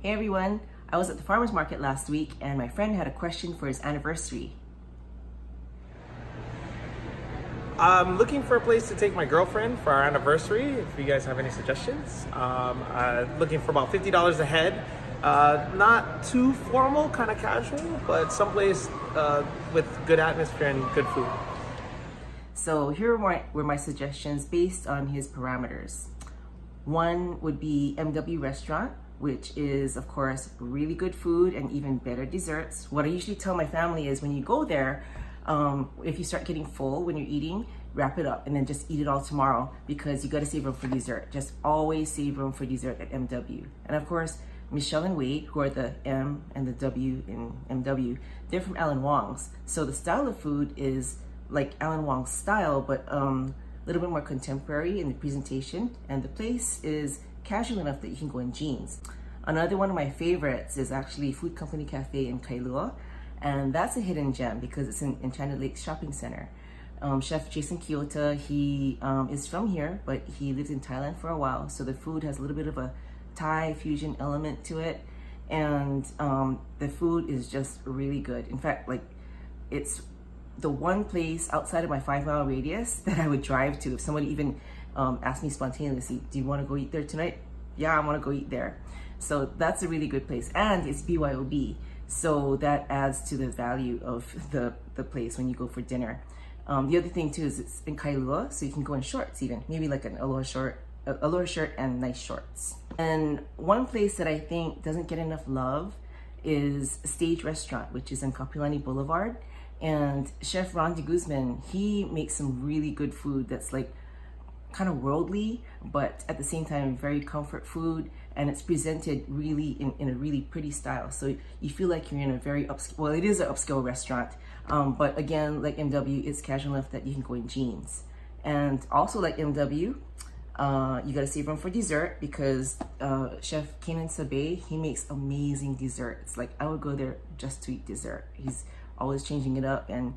Hey everyone, I was at the farmer's market last week and my friend had a question for his anniversary. I'm looking for a place to take my girlfriend for our anniversary, if you guys have any suggestions. Looking for about $50 a head. Not too formal, kind of casual, but someplace with good atmosphere and good food. So here were my suggestions based on his parameters. One would be MW Restaurant, which is of course really good food and even better desserts. What I usually tell my family is when you go there, if you start getting full when you're eating, wrap it up and then just eat it all tomorrow because you got to save room for dessert. Just always save room for dessert at MW. And of course, Michelle and Wade, who are the M and the W in MW, they're from Alan Wong's. So the style of food is like Alan Wong's style, but a little bit more contemporary in the presentation. And the place is casual enough that you can go in jeans. Another one of my favorites is actually Food Company Cafe in Kailua. And that's a hidden gem because it's in Enchanted Lakes Shopping Center. Chef Jason Kyoto, he is from here, but he lived in Thailand for a while. So the food has a little bit of a Thai fusion element to it. And the food is just really good. In fact, like it's the one place outside of my 5-mile radius that I would drive to. If somebody even asked me spontaneously, do you want to go eat there tonight? Yeah, I want to go eat there. So that's a really good place. And it's BYOB. So that adds to the value of the place when you go for dinner. The other thing too is it's in Kailua, so you can go in shorts even, maybe like an aloha shirt and nice shorts. And one place that I think doesn't get enough love is Stage Restaurant, which is on Kapilani Boulevard. And Chef Ron de Guzman, he makes some really good food that's like kind of worldly, but at the same time very comfort food, and it's presented really in a really pretty style. So you feel like you're in a very upscale, well, it is an upscale restaurant, but again, like MW, it's casual enough that you can go in jeans. And also like MW, you gotta save room for dessert because Chef Kenan Sabe, he makes amazing desserts. Like I would go there just to eat dessert. He's always changing it up and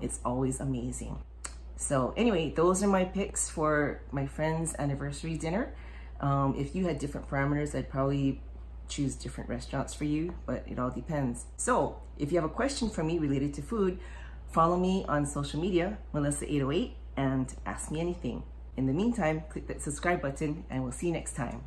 it's always amazing. So anyway, those are my picks for my friend's anniversary dinner. If you had different parameters, I'd probably choose different restaurants for you, but it all depends. So if you have a question for me related to food, follow me on social media, Melissa808, and ask me anything. In the meantime, click that subscribe button and we'll see you next time.